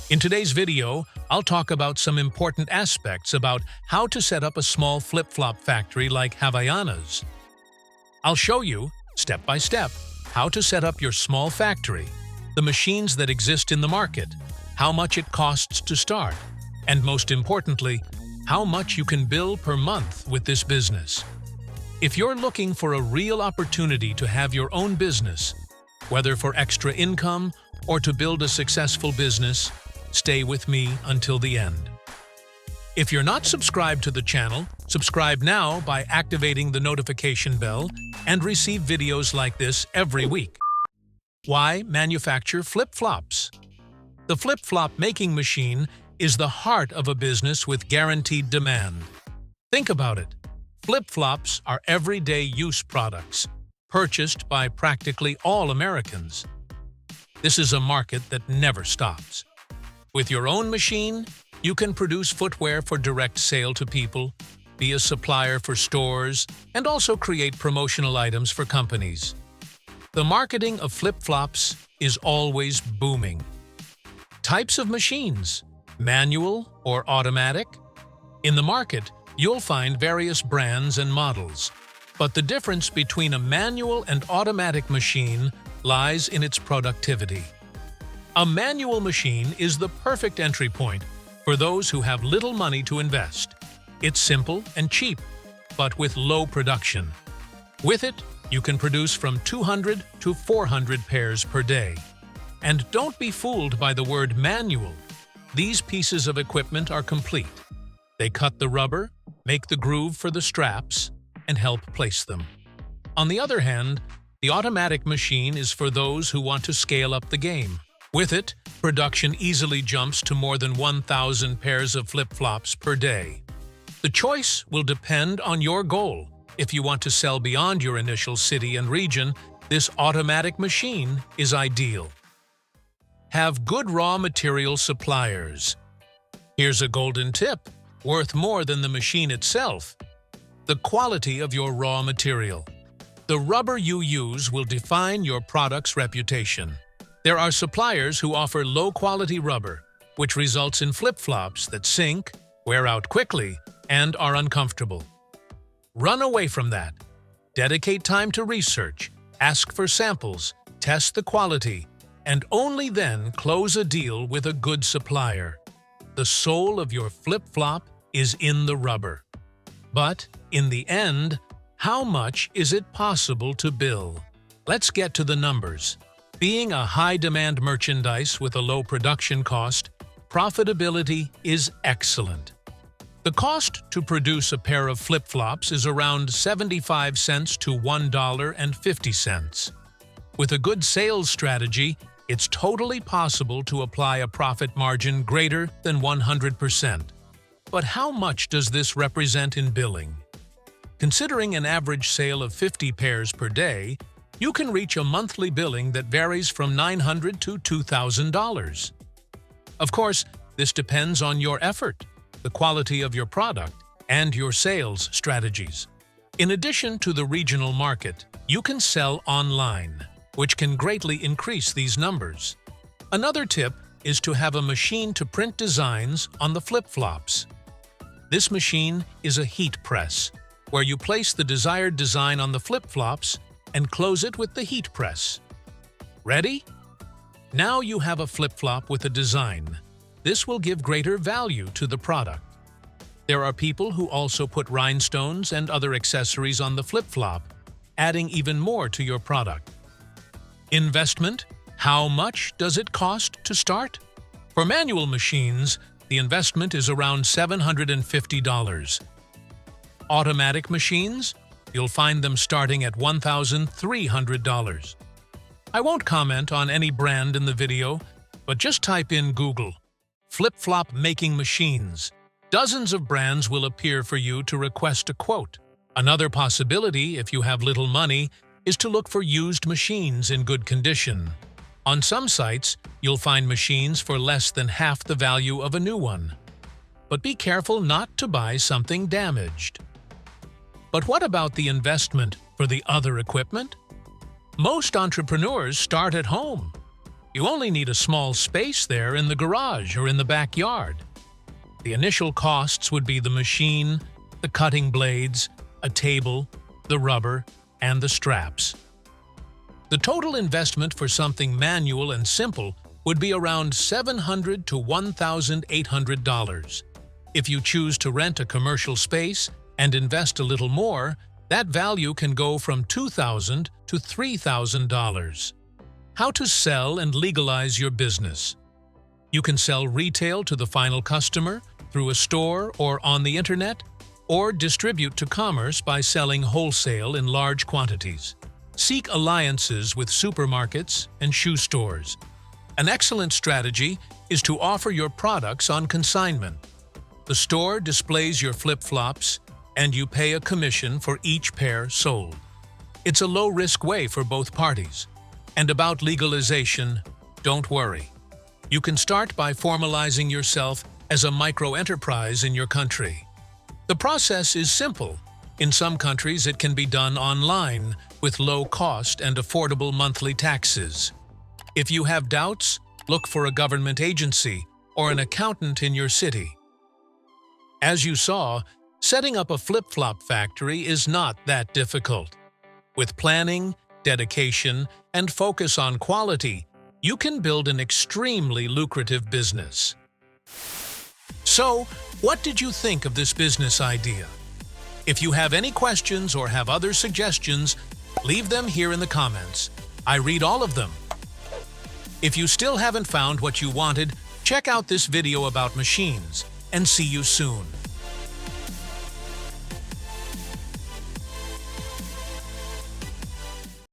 In today's video, I'll talk about some important aspects about how to set up a small flip-flop factory like Havaianas. I'll show you, step by step, how to set up your small factory, the machines that exist in the market, how much it costs to start, and most importantly, how much you can bill per month with this business. If you're looking for a real opportunity to have your own business, whether for extra income or to build a successful business, stay with me until the end. If you're not subscribed to the channel, subscribe now by activating the notification bell and receive videos like this every week. Why manufacture flip-flops? The flip-flop making machine is the heart of a business with guaranteed demand. Think about it. Flip-flops are everyday use products, purchased by practically all Americans. This is a market that never stops. With your own machine, you can produce footwear for direct sale to people, be a supplier for stores, and also create promotional items for companies. The marketing of flip-flops is always booming. Types of machines: manual or automatic? In the market, you'll find various brands and models, but the difference between a manual and automatic machine lies in its productivity. A manual machine is the perfect entry point for those who have little money to invest. It's simple and cheap, but with low production. With it, you can produce from 200 to 400 pairs per day. And don't be fooled by the word manual. These pieces of equipment are complete. They cut the rubber, make the groove for the straps, and help place them. On the other hand, the automatic machine is for those who want to scale up the game. With it, production easily jumps to more than 1,000 pairs of flip-flops per day. The choice will depend on your goal. If you want to sell beyond your initial city and region, this automatic machine is ideal. Have good raw material suppliers. Here's a golden tip, worth more than the machine itself: the quality of your raw material. The rubber you use will define your product's reputation. There are suppliers who offer low-quality rubber, which results in flip-flops that sink, wear out quickly, and are uncomfortable. Run away from that. Dedicate time to research, ask for samples, test the quality, and only then close a deal with a good supplier. The soul of your flip-flop is in the rubber. But, in the end, how much is it possible to bill? Let's get to the numbers. Being a high-demand merchandise with a low production cost, profitability is excellent. The cost to produce a pair of flip-flops is around 75 cents to $1.50. With a good sales strategy, it's totally possible to apply a profit margin greater than 100%. But how much does this represent in billing? Considering an average sale of 50 pairs per day, you can reach a monthly billing that varies from $900 to $2,000. Of course, this depends on your effort, the quality of your product, and your sales strategies. In addition to the regional market, you can sell online, which can greatly increase these numbers. Another tip is to have a machine to print designs on the flip-flops. This machine is a heat press, where you place the desired design on the flip-flops and close it with the heat press. Ready? Now you have a flip-flop with a design. This will give greater value to the product. There are people who also put rhinestones and other accessories on the flip-flop, adding even more to your product. Investment: how much does it cost to start? For manual machines, the investment is around $750. Automatic machines? You'll find them starting at $1,300. I won't comment on any brand in the video, but just type in Google flip-flop making machines. Dozens of brands will appear for you to request a quote. Another possibility, if you have little money, is to look for used machines in good condition. On some sites, you'll find machines for less than half the value of a new one. But be careful not to buy something damaged. But what about the investment for the other equipment? Most entrepreneurs start at home. You only need a small space there in the garage or in the backyard. The initial costs would be the machine, the cutting blades, a table, the rubber, and the straps. The total investment for something manual and simple would be around $700 to $1,800. If you choose to rent a commercial space and invest a little more, that value can go from $2,000 to $3,000. How to sell and legalize your business. You can sell retail to the final customer, through a store or on the internet, or distribute to commerce by selling wholesale in large quantities. Seek alliances with supermarkets and shoe stores. An excellent strategy is to offer your products on consignment. The store displays your flip-flops, and you pay a commission for each pair sold. It's a low-risk way for both parties. And about legalization, don't worry. You can start by formalizing yourself as a micro-enterprise in your country. The process is simple. In some countries, it can be done online with low cost and affordable monthly taxes. If you have doubts, look for a government agency or an accountant in your city. As you saw, setting up a flip-flop factory is not that difficult. With planning, dedication, and focus on quality, you can build an extremely lucrative business. So, what did you think of this business idea? If you have any questions or have other suggestions, leave them here in the comments. I read all of them. If you still haven't found what you wanted, check out this video about machines, and see you soon.